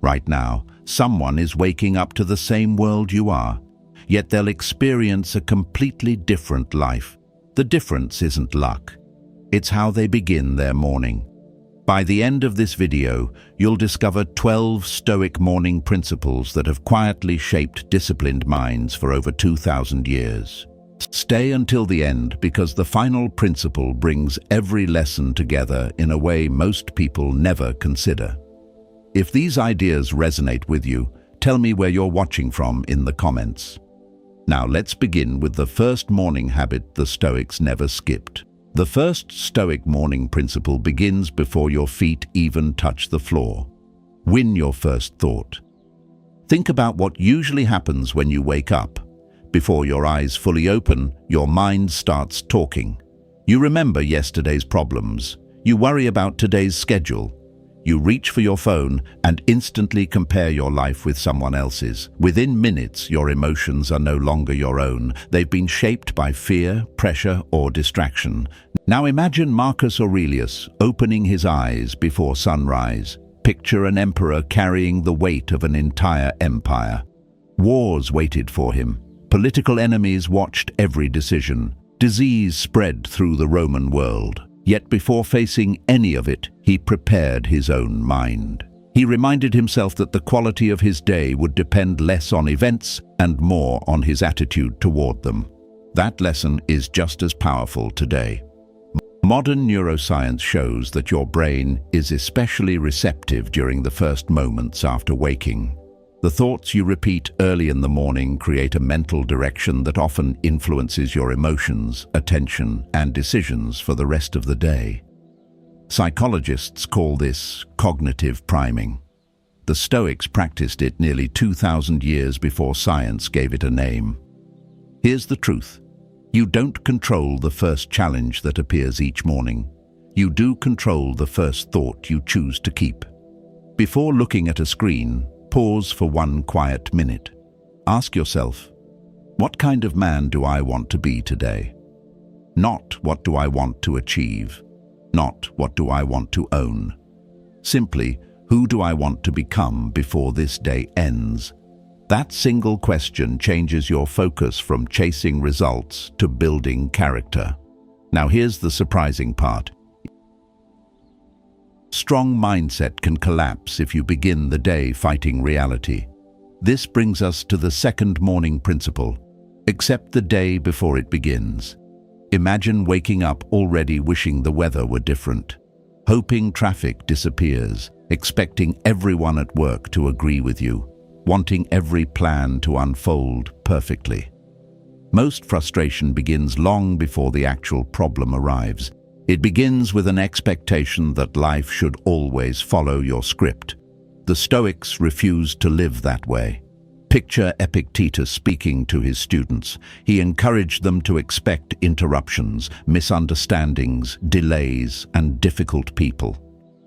Right now, someone is waking up to the same world you are, yet they'll experience a completely different life. The difference isn't luck. It's how they begin their morning. By the end of this video, you'll discover 12 Stoic morning principles that have quietly shaped disciplined minds for over 2,000 years. Stay until the end because the final principle brings every lesson together in a way most people never consider. If these ideas resonate with you, tell me where you're watching from in the comments. Now let's begin with the first morning habit the Stoics never skipped. The first Stoic morning principle begins before your feet even touch the floor. Win your first thought. Think about what usually happens when you wake up. Before your eyes fully open, your mind starts talking. You remember yesterday's problems. You worry about today's schedule. You reach for your phone and instantly compare your life with someone else's. Within minutes, your emotions are no longer your own. They've been shaped by fear, pressure, or distraction. Now imagine Marcus Aurelius opening his eyes before sunrise. Picture an emperor carrying the weight of an entire empire. Wars waited for him. Political enemies watched every decision. Disease spread through the Roman world. Yet before facing any of it, he prepared his own mind. He reminded himself that the quality of his day would depend less on events and more on his attitude toward them. That lesson is just as powerful today. Modern neuroscience shows that your brain is especially receptive during the first moments after waking. The thoughts you repeat early in the morning create a mental direction that often influences your emotions, attention, and decisions for the rest of the day. Psychologists call this cognitive priming. The Stoics practiced it nearly 2,000 years before science gave it a name. Here's the truth. You don't control the first challenge that appears each morning. You do control the first thought you choose to keep. Before looking at a screen, pause for one quiet minute. Ask yourself, what kind of man do I want to be today? Not what do I want to achieve? Not what do I want to own? Simply, who do I want to become before this day ends? That single question changes your focus from chasing results to building character. Now here's the surprising part. Strong mindset can collapse if you begin the day fighting reality. This brings us to the second morning principle. Accept the day before it begins. Imagine waking up already wishing the weather were different, hoping traffic disappears, expecting everyone at work to agree with you, wanting every plan to unfold perfectly. Most frustration begins long before the actual problem arrives. It begins with an expectation that life should always follow your script. The Stoics refused to live that way. Picture Epictetus speaking to his students. He encouraged them to expect interruptions, misunderstandings, delays, and difficult people.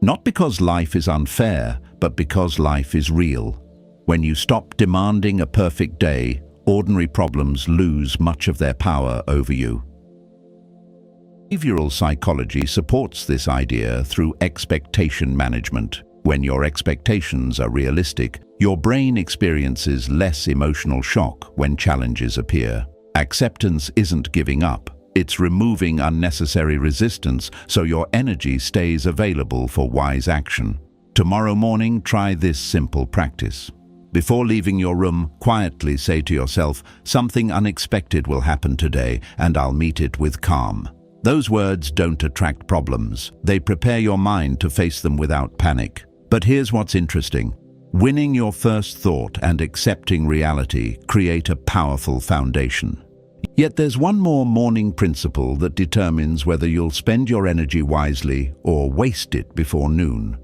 Not because life is unfair, but because life is real. When you stop demanding a perfect day, ordinary problems lose much of their power over you. Behavioral psychology supports this idea through expectation management. When your expectations are realistic, your brain experiences less emotional shock when challenges appear. Acceptance isn't giving up, it's removing unnecessary resistance so your energy stays available for wise action. Tomorrow morning, try this simple practice. Before leaving your room, quietly say to yourself, "Something unexpected will happen today, and I'll meet it with calm." Those words don't attract problems. They prepare your mind to face them without panic. But here's what's interesting. Winning your first thought and accepting reality create a powerful foundation. Yet there's one more morning principle that determines whether you'll spend your energy wisely or waste it before noon.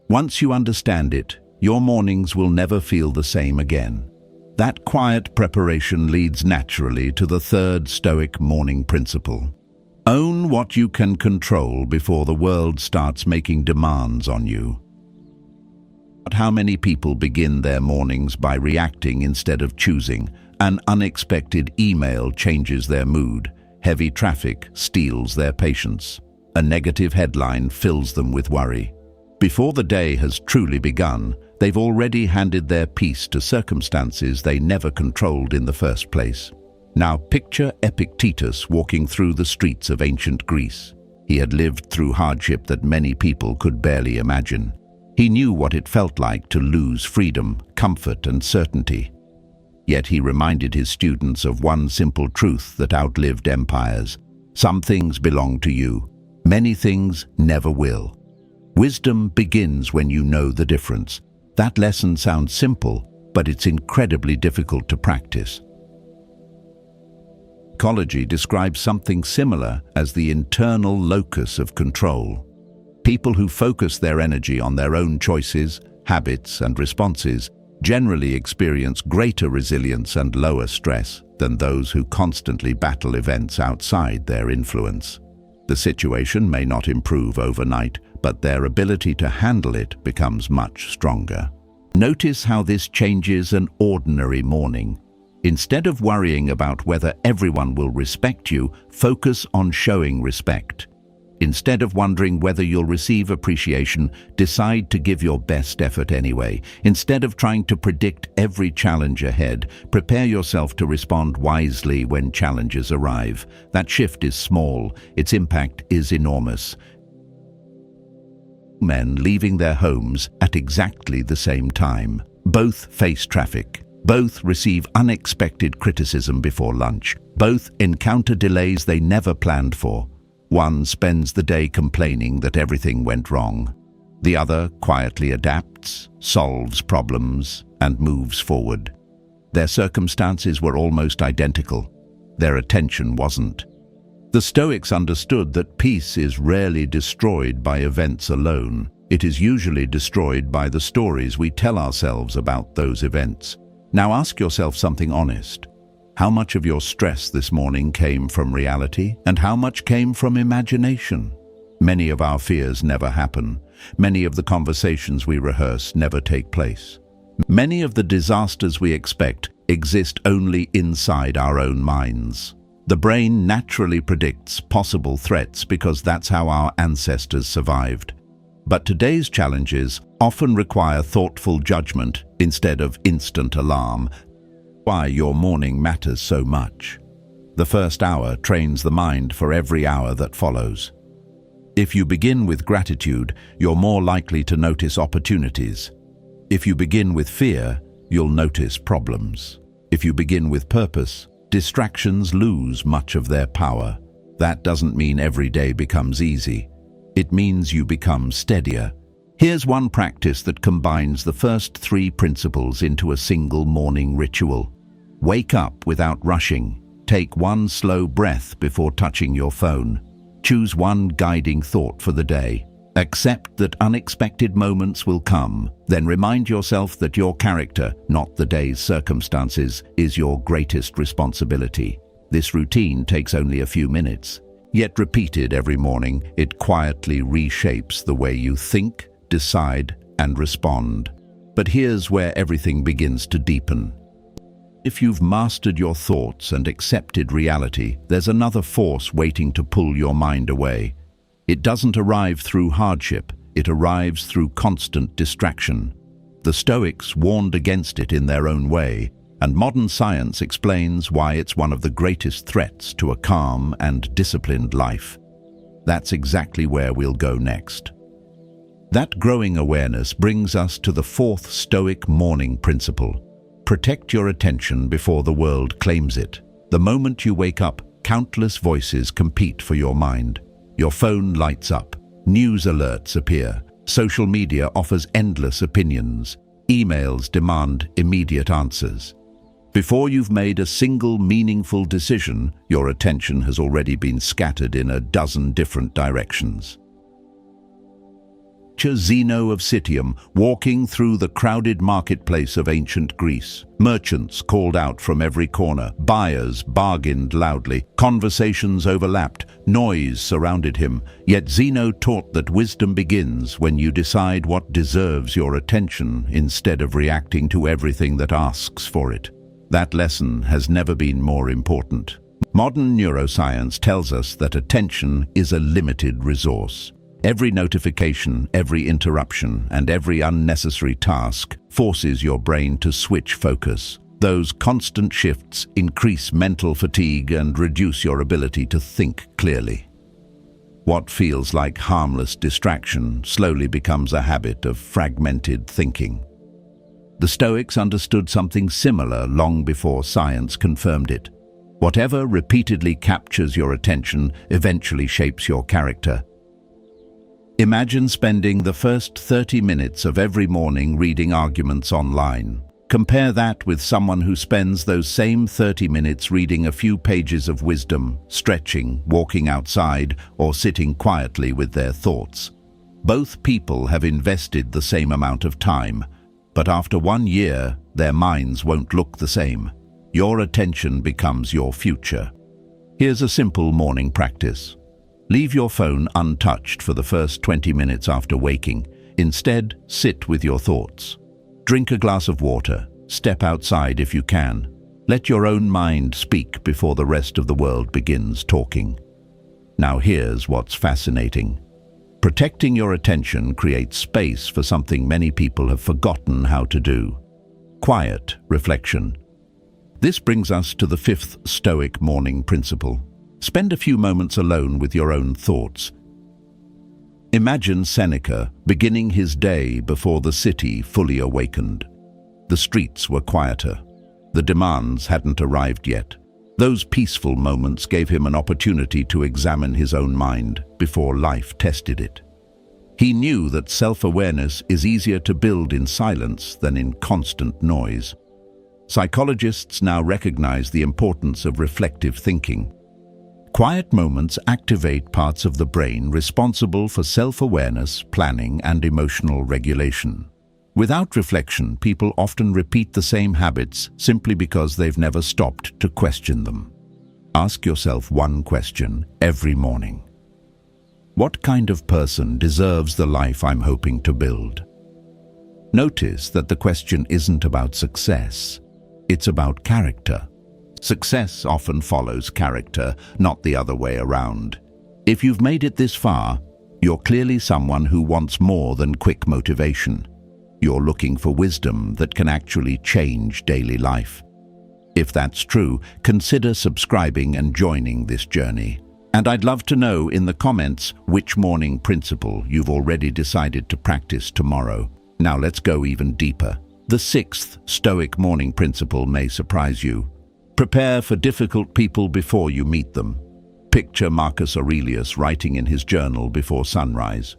Once you understand it, your mornings will never feel the same again. That quiet preparation leads naturally to the third Stoic morning principle. Own what you can control before the world starts making demands on you. But how many people begin their mornings by reacting instead of choosing? An unexpected email changes their mood. Heavy traffic steals their patience. A negative headline fills them with worry. Before the day has truly begun, They've already handed their peace to circumstances they never controlled in the first place. Now picture Epictetus walking through the streets of ancient Greece. He had lived through hardship that many people could barely imagine. He knew what it felt like to lose freedom, comfort, and certainty. Yet he reminded his students of one simple truth that outlived empires. Some things belong to you. Many things never will. Wisdom begins when you know the difference. That lesson sounds simple, but it's incredibly difficult to practice. Psychology describes something similar as the internal locus of control. People who focus their energy on their own choices, habits, and responses generally experience greater resilience and lower stress than those who constantly battle events outside their influence. The situation may not improve overnight, but their ability to handle it becomes much stronger. Notice how this changes an ordinary morning. Instead of worrying about whether everyone will respect you, focus on showing respect. Instead of wondering whether you'll receive appreciation, decide to give your best effort anyway. Instead of trying to predict every challenge ahead, prepare yourself to respond wisely when challenges arrive. That shift is small, its impact is enormous. Men leaving their homes at exactly the same time. Both face traffic. Both receive unexpected criticism before lunch. Both encounter delays they never planned for. One spends the day complaining that everything went wrong. The other quietly adapts, solves problems, and moves forward. Their circumstances were almost identical. Their attention wasn't. The Stoics understood that peace is rarely destroyed by events alone. It is usually destroyed by the stories we tell ourselves about those events. Now ask yourself something honest. How much of your stress this morning came from reality, and how much came from imagination? Many of our fears never happen. Many of the conversations we rehearse never take place. Many of the disasters we expect exist only inside our own minds. The brain naturally predicts possible threats because that's how our ancestors survived. But today's challenges often require thoughtful judgment instead of instant alarm. Why your morning matters so much. The first hour trains the mind for every hour that follows. If you begin with gratitude, you're more likely to notice opportunities. If you begin with fear, you'll notice problems. If you begin with purpose, distractions lose much of their power. That doesn't mean every day becomes easy. It means you become steadier. Here's one practice that combines the first three principles into a single morning ritual. Wake up without rushing. Take one slow breath before touching your phone. Choose one guiding thought for the day. Accept that unexpected moments will come. Then remind yourself that your character, not the day's circumstances, is your greatest responsibility. This routine takes only a few minutes. Yet repeated every morning, it quietly reshapes the way you think, decide, and respond. But here's where everything begins to deepen. If you've mastered your thoughts and accepted reality, there's another force waiting to pull your mind away. It doesn't arrive through hardship, it arrives through constant distraction. The Stoics warned against it in their own way, and modern science explains why it's one of the greatest threats to a calm and disciplined life. That's exactly where we'll go next. That growing awareness brings us to the fourth Stoic morning principle. Protect your attention before the world claims it. The moment you wake up, countless voices compete for your mind. Your phone lights up, news alerts appear, social media offers endless opinions, emails demand immediate answers. Before you've made a single meaningful decision, your attention has already been scattered in a dozen different directions. Picture Zeno of Citium walking through the crowded marketplace of ancient Greece. Merchants called out from every corner, buyers bargained loudly, conversations overlapped, noise surrounded him. Yet Zeno taught that wisdom begins when you decide what deserves your attention instead of reacting to everything that asks for it. That lesson has never been more important. Modern neuroscience tells us that attention is a limited resource. Every notification, every interruption, and every unnecessary task forces your brain to switch focus. Those constant shifts increase mental fatigue and reduce your ability to think clearly. What feels like harmless distraction slowly becomes a habit of fragmented thinking. The Stoics understood something similar long before science confirmed it. Whatever repeatedly captures your attention eventually shapes your character. Imagine spending the first 30 minutes of every morning reading arguments online. Compare that with someone who spends those same 30 minutes reading a few pages of wisdom, stretching, walking outside, or sitting quietly with their thoughts. Both people have invested the same amount of time, but after 1 year, their minds won't look the same. Your attention becomes your future. Here's a simple morning practice. Leave your phone untouched for the first 20 minutes after waking. Instead, sit with your thoughts. Drink a glass of water. Step outside if you can. Let your own mind speak before the rest of the world begins talking. Now here's what's fascinating. Protecting your attention creates space for something many people have forgotten how to do. Quiet reflection. This brings us to the fifth Stoic morning principle. Spend a few moments alone with your own thoughts. Imagine Seneca beginning his day before the city fully awakened. The streets were quieter. The demands hadn't arrived yet. Those peaceful moments gave him an opportunity to examine his own mind before life tested it. He knew that self-awareness is easier to build in silence than in constant noise. Psychologists now recognize the importance of reflective thinking. Quiet moments activate parts of the brain responsible for self-awareness, planning, and emotional regulation. Without reflection, people often repeat the same habits simply because they've never stopped to question them. Ask yourself one question every morning. What kind of person deserves the life I'm hoping to build? Notice that the question isn't about success. It's about character. Success often follows character, not the other way around. If you've made it this far, you're clearly someone who wants more than quick motivation. You're looking for wisdom that can actually change daily life. If that's true, consider subscribing and joining this journey. And I'd love to know in the comments which morning principle you've already decided to practice tomorrow. Now let's go even deeper. The sixth Stoic morning principle may surprise you. Prepare for difficult people before you meet them. Picture Marcus Aurelius writing in his journal before sunrise.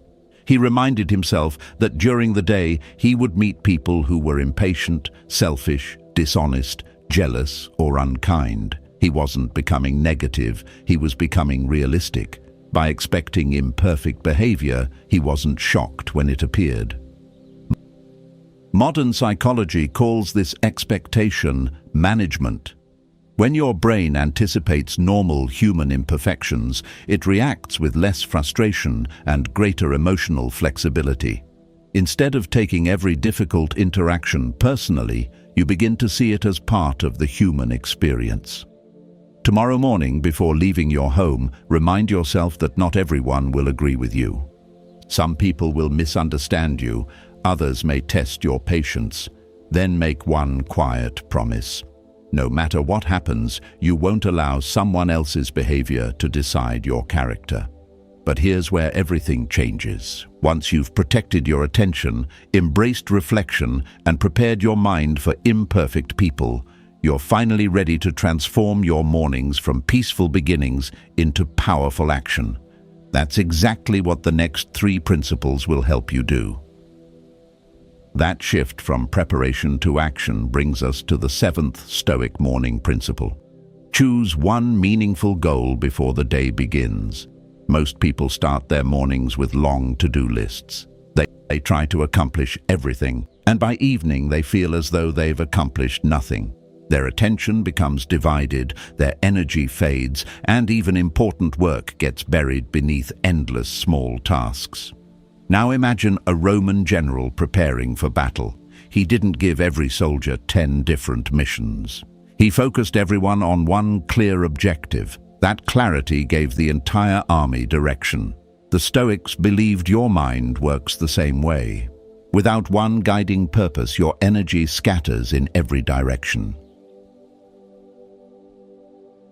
He reminded himself that during the day he would meet people who were impatient, selfish, dishonest, jealous, or unkind. He wasn't becoming negative, he was becoming realistic. By expecting imperfect behavior, he wasn't shocked when it appeared. Modern psychology calls this expectation management. When your brain anticipates normal human imperfections, it reacts with less frustration and greater emotional flexibility. Instead of taking every difficult interaction personally, you begin to see it as part of the human experience. Tomorrow morning, before leaving your home, remind yourself that not everyone will agree with you. Some people will misunderstand you, others may test your patience. Then make one quiet promise. No matter what happens, you won't allow someone else's behavior to decide your character. But here's where everything changes. Once you've protected your attention, embraced reflection, and prepared your mind for imperfect people, you're finally ready to transform your mornings from peaceful beginnings into powerful action. That's exactly what the next 3 principles will help you do. That shift from preparation to action brings us to the 7th Stoic morning principle. Choose one meaningful goal before the day begins. Most people start their mornings with long to-do lists. They try to accomplish everything, and by evening they feel as though they've accomplished nothing. Their attention becomes divided, their energy fades, and even important work gets buried beneath endless small tasks. Now imagine a Roman general preparing for battle. He didn't give every soldier 10 different missions. He focused everyone on one clear objective. That clarity gave the entire army direction. The Stoics believed your mind works the same way. Without one guiding purpose, your energy scatters in every direction.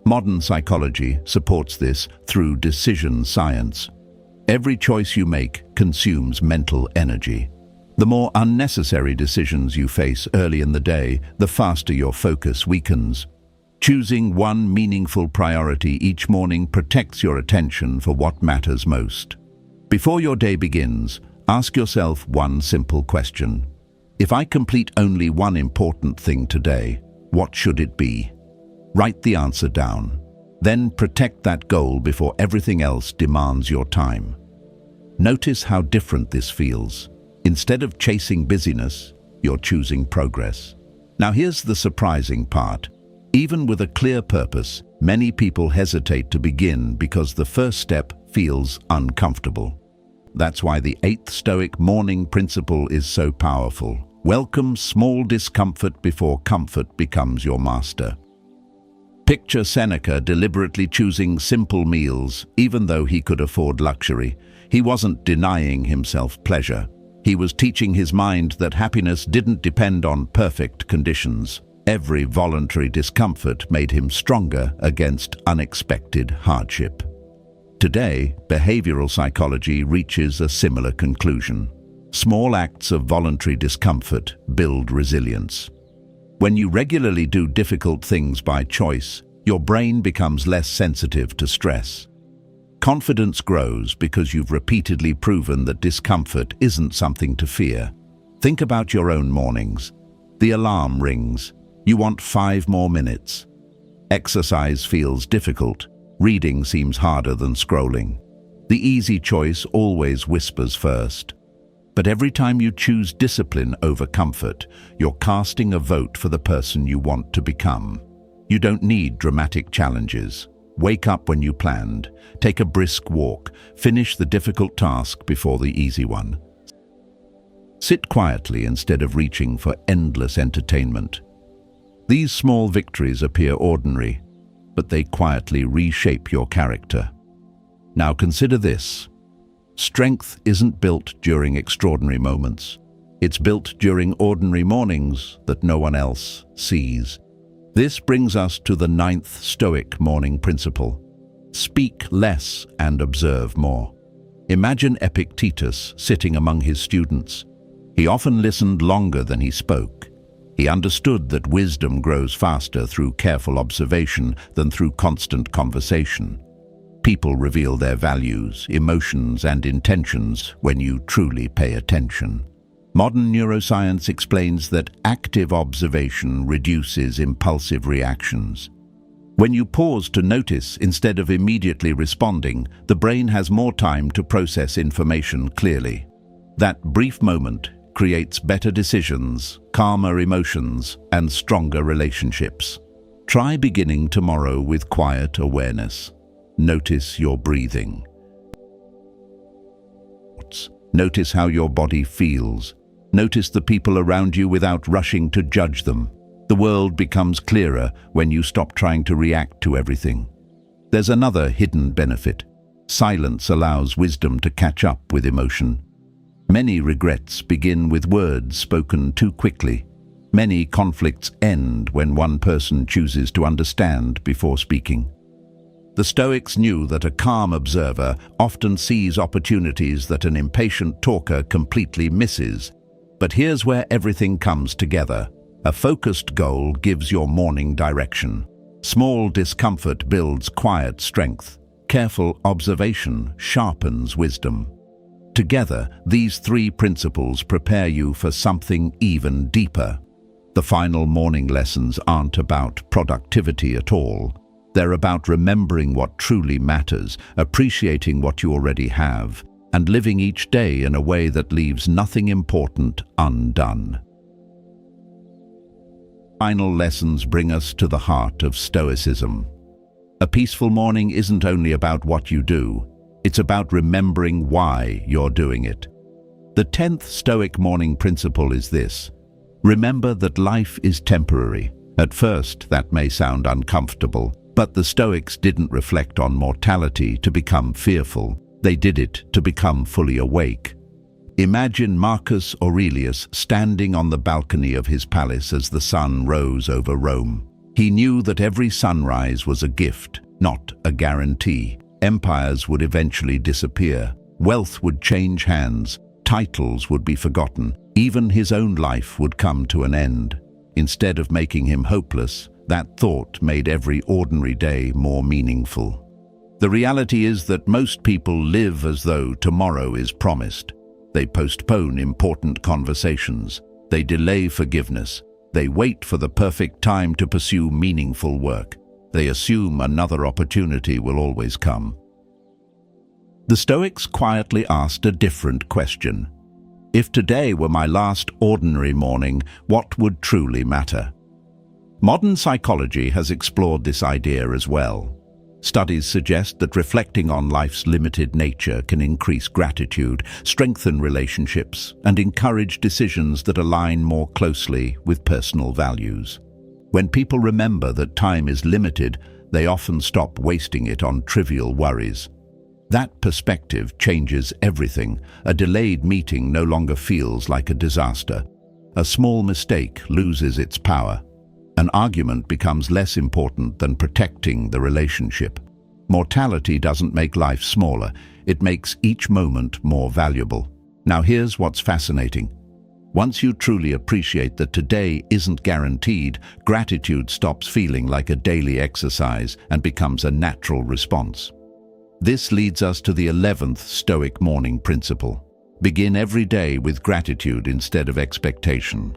Modern psychology supports this through decision science. Every choice you make consumes mental energy. The more unnecessary decisions you face early in the day, the faster your focus weakens. Choosing one meaningful priority each morning protects your attention for what matters most. Before your day begins, ask yourself one simple question. If I complete only one important thing today, what should it be? Write the answer down. Then protect that goal before everything else demands your time. Notice how different this feels. Instead of chasing busyness, you're choosing progress. Now here's the surprising part. Even with a clear purpose, many people hesitate to begin because the first step feels uncomfortable. That's why the 8th Stoic morning principle is so powerful. Welcome small discomfort before comfort becomes your master. Picture Seneca deliberately choosing simple meals, even though he could afford luxury. He wasn't denying himself pleasure. He was teaching his mind that happiness didn't depend on perfect conditions. Every voluntary discomfort made him stronger against unexpected hardship. Today, behavioral psychology reaches a similar conclusion. Small acts of voluntary discomfort build resilience. When you regularly do difficult things by choice, your brain becomes less sensitive to stress. Confidence grows because you've repeatedly proven that discomfort isn't something to fear. Think about your own mornings. The alarm rings. You want 5 more minutes. Exercise feels difficult. Reading seems harder than scrolling. The easy choice always whispers first. But every time you choose discipline over comfort, you're casting a vote for the person you want to become. You don't need dramatic challenges. Wake up when you planned. Take a brisk walk. Finish the difficult task before the easy one. Sit quietly instead of reaching for endless entertainment. These small victories appear ordinary, but they quietly reshape your character. Now consider this. Strength isn't built during extraordinary moments. It's built during ordinary mornings that no one else sees. This brings us to the 9th Stoic morning principle. Speak less and observe more. Imagine Epictetus sitting among his students. He often listened longer than he spoke. He understood that wisdom grows faster through careful observation than through constant conversation. People reveal their values, emotions, and intentions when you truly pay attention. Modern neuroscience explains that active observation reduces impulsive reactions. When you pause to notice instead of immediately responding, the brain has more time to process information clearly. That brief moment creates better decisions, calmer emotions, and stronger relationships. Try beginning tomorrow with quiet awareness. Notice your breathing. Notice how your body feels. Notice the people around you without rushing to judge them. The world becomes clearer when you stop trying to react to everything. There's another hidden benefit. Silence allows wisdom to catch up with emotion. Many regrets begin with words spoken too quickly. Many conflicts end when one person chooses to understand before speaking. The Stoics knew that a calm observer often sees opportunities that an impatient talker completely misses. But here's where everything comes together. A focused goal gives your morning direction. Small discomfort builds quiet strength. Careful observation sharpens wisdom. Together, these 3 principles prepare you for something even deeper. The final morning lessons aren't about productivity at all. They're about remembering what truly matters, appreciating what you already have, and living each day in a way that leaves nothing important undone. Final lessons bring us to the heart of Stoicism. A peaceful morning isn't only about what you do, it's about remembering why you're doing it. The 10th Stoic morning principle is this: remember that life is temporary. At first, that may sound uncomfortable, but the Stoics didn't reflect on mortality to become fearful. They did it to become fully awake. Imagine Marcus Aurelius standing on the balcony of his palace as the sun rose over Rome. He knew that every sunrise was a gift, not a guarantee. Empires would eventually disappear. Wealth would change hands. Titles would be forgotten. Even his own life would come to an end. Instead of making him hopeless, that thought made every ordinary day more meaningful. The reality is that most people live as though tomorrow is promised. They postpone important conversations. They delay forgiveness. They wait for the perfect time to pursue meaningful work. They assume another opportunity will always come. The Stoics quietly asked a different question. If today were my last ordinary morning, what would truly matter? Modern psychology has explored this idea as well. Studies suggest that reflecting on life's limited nature can increase gratitude, strengthen relationships, and encourage decisions that align more closely with personal values. When people remember that time is limited, they often stop wasting it on trivial worries. That perspective changes everything. A delayed meeting no longer feels like a disaster. A small mistake loses its power. An argument becomes less important than protecting the relationship. Mortality doesn't make life smaller, it makes each moment more valuable. Now here's what's fascinating. Once you truly appreciate that today isn't guaranteed, gratitude stops feeling like a daily exercise and becomes a natural response. This leads us to the 11th Stoic morning principle. Begin every day with gratitude instead of expectation.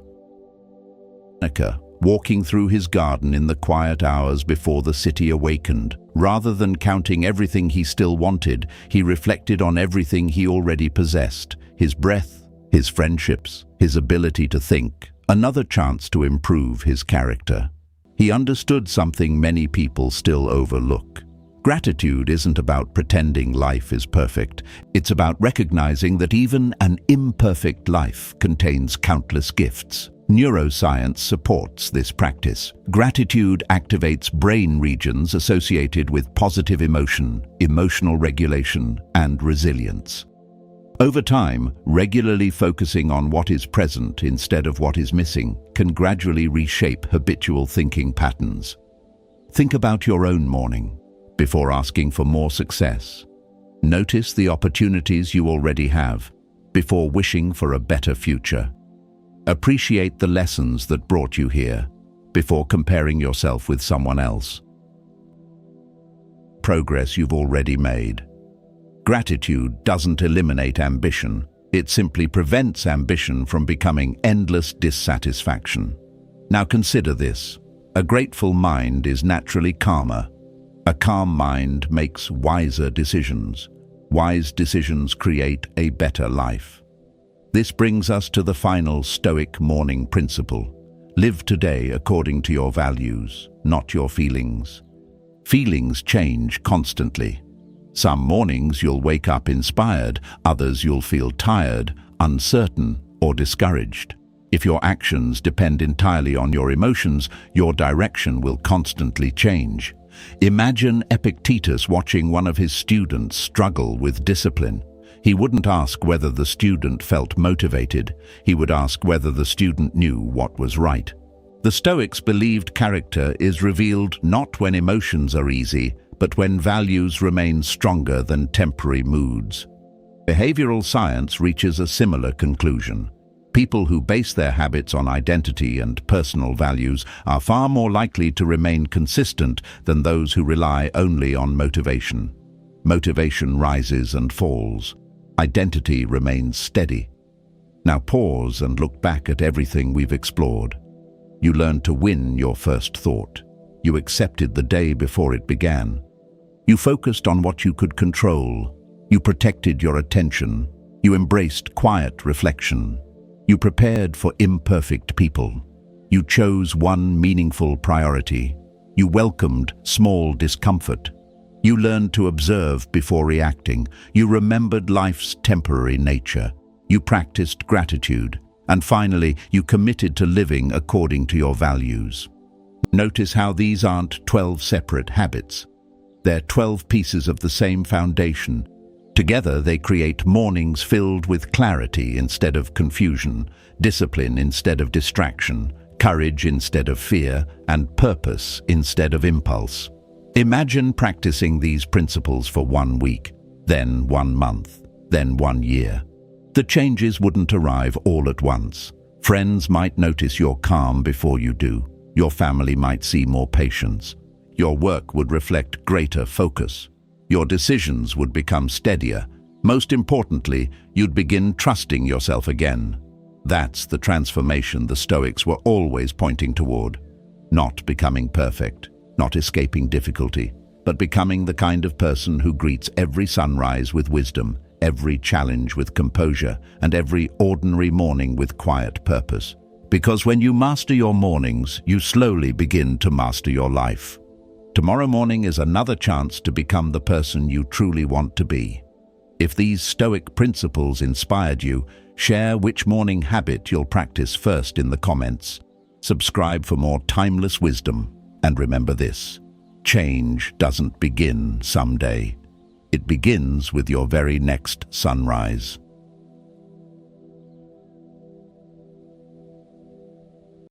Seneca, walking through his garden in the quiet hours before the city awakened. Rather than counting everything he still wanted, he reflected on everything he already possessed: his breath, his friendships, his ability to think, another chance to improve his character. He understood something many people still overlook. Gratitude isn't about pretending life is perfect. It's about recognizing that even an imperfect life contains countless gifts. Neuroscience supports this practice. Gratitude activates brain regions associated with positive emotion, emotional regulation, and resilience. Over time, regularly focusing on what is present instead of what is missing can gradually reshape habitual thinking patterns. Think about your own morning. Before asking for more success, notice the opportunities you already have before wishing for a better future. Appreciate the lessons that brought you here before comparing yourself with someone else. Progress you've already made. Gratitude doesn't eliminate ambition. It simply prevents ambition from becoming endless dissatisfaction. Now consider this. A grateful mind is naturally calmer. A calm mind makes wiser decisions. Wise decisions create a better life. This brings us to the final Stoic morning principle. Live today according to your values, not your feelings. Feelings change constantly. Some mornings you'll wake up inspired, others you'll feel tired, uncertain, or discouraged. If your actions depend entirely on your emotions, your direction will constantly change. Imagine Epictetus watching one of his students struggle with discipline. He wouldn't ask whether the student felt motivated. He would ask whether the student knew what was right. The Stoics believed character is revealed not when emotions are easy, but when values remain stronger than temporary moods. Behavioral science reaches a similar conclusion. People who base their habits on identity and personal values are far more likely to remain consistent than those who rely only on motivation. Motivation rises and falls. Identity remains steady. Now pause and look back at everything we've explored. You learned to win your first thought. You accepted the day before it began. You focused on what you could control. You protected your attention. You embraced quiet reflection. You prepared for imperfect people. You chose one meaningful priority. You welcomed small discomfort. You learned to observe before reacting. You remembered life's temporary nature. You practiced gratitude. And finally, you committed to living according to your values. Notice how these aren't 12 separate habits. They're 12 pieces of the same foundation. Together they create mornings filled with clarity instead of confusion, discipline instead of distraction, courage instead of fear, and purpose instead of impulse. Imagine practicing these principles for 1 week, then 1 month, then 1 year. The changes wouldn't arrive all at once. Friends might notice your calm before you do. Your family might see more patience. Your work would reflect greater focus. Your decisions would become steadier. Most importantly, you'd begin trusting yourself again. That's the transformation the Stoics were always pointing toward. Not becoming perfect, not escaping difficulty, but becoming the kind of person who greets every sunrise with wisdom, every challenge with composure, and every ordinary morning with quiet purpose. Because when you master your mornings, you slowly begin to master your life. Tomorrow morning is another chance to become the person you truly want to be. If these Stoic principles inspired you, share which morning habit you'll practice first in the comments. Subscribe for more timeless wisdom. And remember this: change doesn't begin someday. It begins with your very next sunrise.